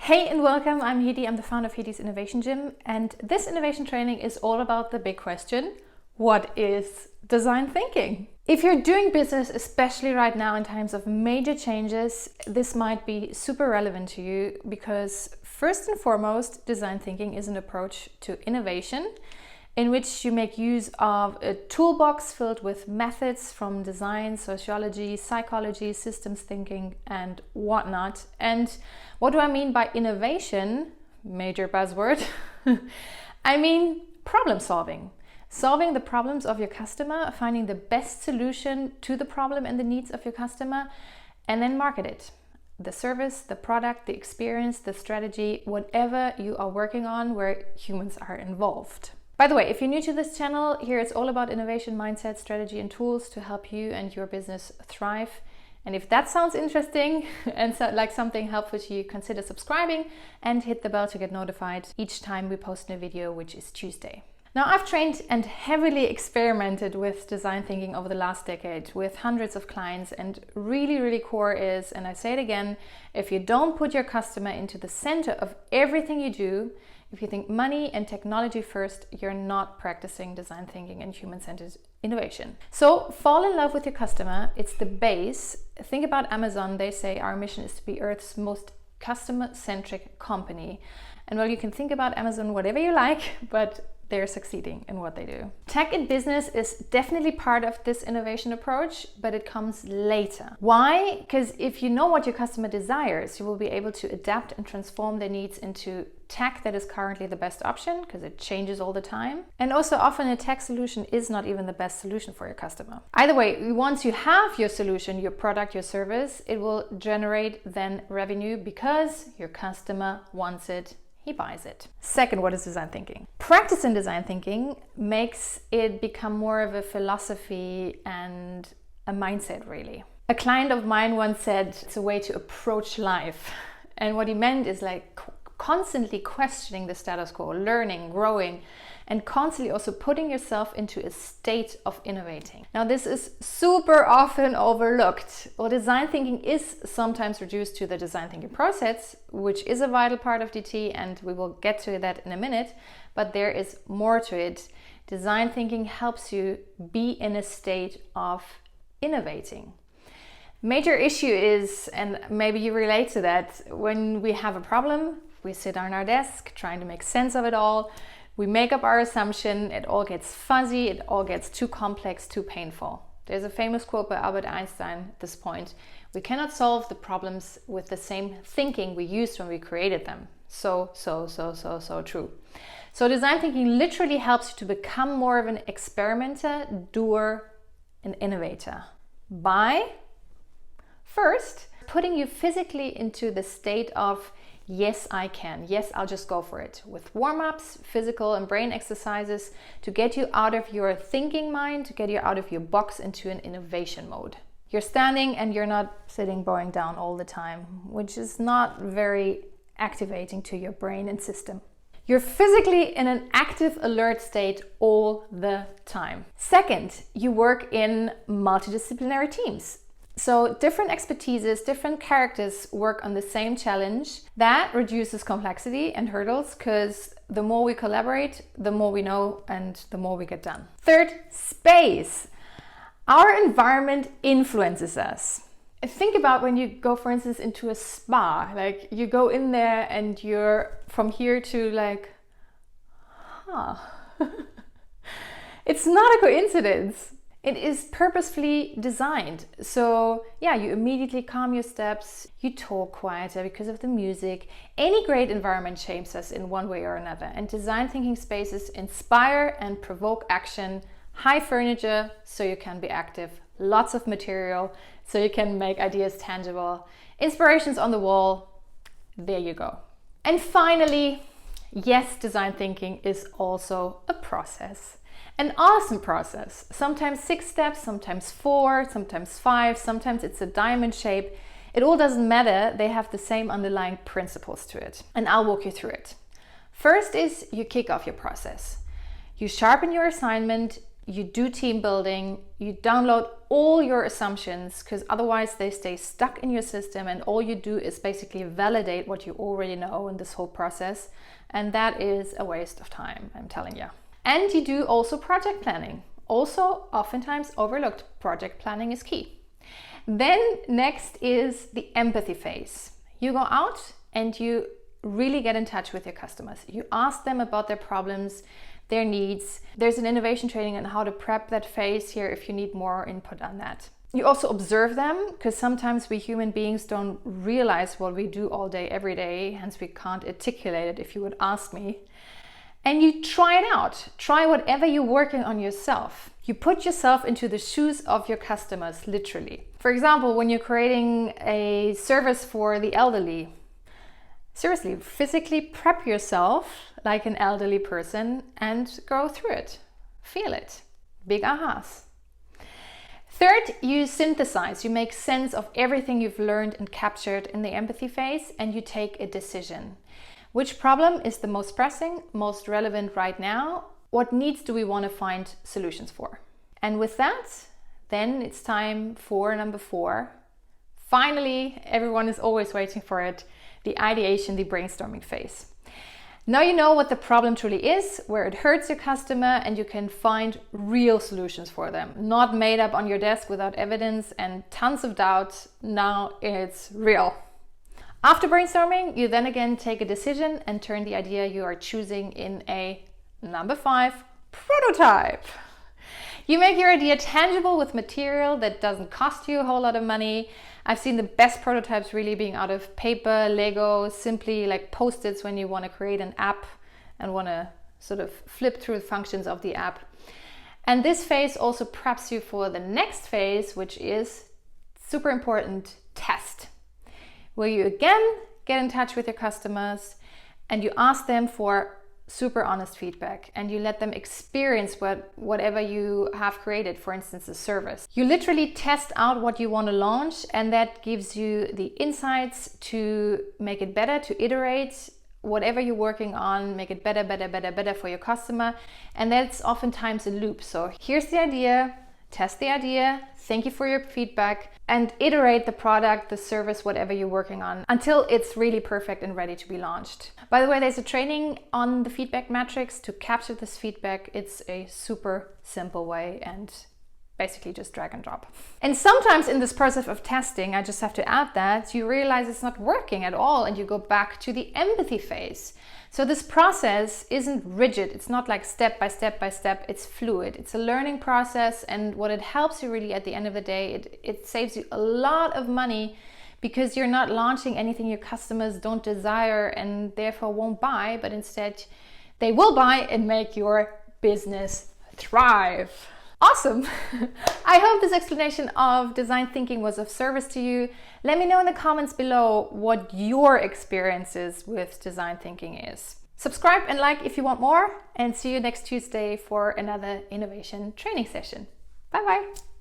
Hey and welcome, I'm Hedi, I'm the founder of Hedis Innovationgym, and this innovation training is all about the big question: what is design thinking? If you're doing business, especially right now in times of major changes, this might be super relevant to you because first and foremost, design thinking is an approach to innovation in which you make use of a toolbox filled with methods from design, sociology, psychology, systems thinking, and whatnot. And what do I mean by innovation? Major buzzword. I mean problem solving. Solving the problems of your customer, finding the best solution to the problem and the needs of your customer, and then market it. The service, the product, the experience, the strategy, whatever you are working on where humans are involved. By the way, if you're new to this channel, here it's all about innovation, mindset, strategy, and tools to help you and your business thrive. And if that sounds interesting and like something helpful to you, consider subscribing and hit the bell to get notified each time we post a video, which is Tuesday. Now, I've trained and heavily experimented with design thinking over the last decade with hundreds of clients, and really core is, and I say it again, if you don't put your customer into the center of everything you do, if you think money and technology first, you're not practicing design thinking and human-centered innovation. So fall in love with your customer. It's the base. Think about Amazon. They say our mission is to be Earth's most customer-centric company. And well, you can think about Amazon whatever you like, but they're succeeding in what they do. Tech in business is definitely part of this innovation approach, but it comes later. Why? Because if you know what your customer desires, you will be able to adapt and transform their needs into tech that is currently the best option, because it changes all the time. And also often a tech solution is not even the best solution for your customer. Either way, once you have your solution, your product, your service, it will generate then revenue because your customer wants it. He buys it. Second, what is design thinking? Practice in design thinking makes it become more of a philosophy and a mindset, really. A client of mine once said it's a way to approach life. And what he meant is like constantly questioning the status quo, learning, growing, and constantly also putting yourself into a state of innovating. Now, this is super often overlooked. Well, design thinking is sometimes reduced to the design thinking process, which is a vital part of DT, and we will get to that in a minute, but there is more to it. Design thinking helps you be in a state of innovating. Major issue is, and maybe you relate to that, when we have a problem, we sit on our desk trying to make sense of it all. We make up our assumption, it all gets fuzzy, it all gets too complex, too painful. There's a famous quote by Albert Einstein at this point: we cannot solve the problems with the same thinking we used when we created them. So true. So design thinking literally helps you to become more of an experimenter, doer, and innovator by first putting you physically into the state of yes, I can. Yes, I'll just go for it. With warm-ups, physical and brain exercises to get you out of your thinking mind, to get you out of your box into an innovation mode. You're standing and you're not sitting bowing down all the time, which is not very activating to your brain and system. You're physically in an active, alert state all the time. Second, you work in multidisciplinary teams. So different expertises, different characters work on the same challenge. That reduces complexity and hurdles because the more we collaborate, the more we know and the more we get done. Third, space. Our environment influences us. Think about when you go, for instance, into a spa. Like you go in there and you're from here to like, It's not a coincidence. It is purposefully designed. So yeah, you immediately calm your steps, you talk quieter because of the music. Any great environment shapes us in one way or another. And design thinking spaces inspire and provoke action. High furniture, so you can be active. Lots of material, so you can make ideas tangible. Inspirations on the wall, there you go. And finally, yes, design thinking is also a process. An awesome process. Sometimes 6 steps, sometimes 4, sometimes 5, sometimes it's a diamond shape. It all doesn't matter. They have the same underlying principles to it. And I'll walk you through it. First is you kick off your process. You sharpen your assignment, you do team building, you download all your assumptions, because otherwise they stay stuck in your system and all you do is basically validate what you already know in this whole process. And that is a waste of time, I'm telling you. And you do also project planning. Also, oftentimes overlooked, project planning is key. Then next is the empathy phase. You go out and you really get in touch with your customers. You ask them about their problems, their needs. There's an innovation training on how to prep that phase here if you need more input on that. You also observe them, because sometimes we human beings don't realize what we do all day, every day, hence we can't articulate it if you would ask me. And you try it out. Try whatever you're working on yourself. You put yourself into the shoes of your customers, literally. For example, when you're creating a service for the elderly, seriously, physically prep yourself like an elderly person and go through it. Feel it. Big ahas. Third, you synthesize. You make sense of everything you've learned and captured in the empathy phase, and you take a decision. Which problem is the most pressing, most relevant right now? What needs do we want to find solutions for? And with that, then it's time for number 4. Finally, everyone is always waiting for it. The ideation, the brainstorming phase. Now you know what the problem truly is, where it hurts your customer, and you can find real solutions for them. Not made up on your desk without evidence and tons of doubt. Now it's real. After brainstorming, you then again take a decision and turn the idea you are choosing in a number 5, prototype. You make your idea tangible with material that doesn't cost you a whole lot of money. I've seen the best prototypes really being out of paper, Lego, simply like Post-its when you want to create an app and want to sort of flip through the functions of the app. And this phase also preps you for the next phase, which is super important, test, where you again get in touch with your customers and you ask them for super honest feedback, and you let them experience whatever you have created, for instance, a service. You literally test out what you want to launch, and that gives you the insights to make it better, to iterate whatever you're working on, make it better for your customer. And that's oftentimes a loop. So here's the idea, test the idea, thank you for your feedback, and iterate the product, the service, whatever you're working on until it's really perfect and ready to be launched. By the way, there's a training on the feedback matrix to capture this feedback. It's a super simple way and basically just drag and drop. And sometimes in this process of testing, I just have to add that you realize it's not working at all and you go back to the empathy phase. So this process isn't rigid. It's not like step by step by step. It's fluid. It's a learning process, and what it helps you really at the end of the day, it saves you a lot of money, because you're not launching anything your customers don't desire and therefore won't buy, but instead they will buy and make your business thrive. Awesome! I hope this explanation of design thinking was of service to you. Let me know in the comments below what your experiences with design thinking is. Subscribe and like if you want more, and see you next Tuesday for another innovation training session. Bye bye!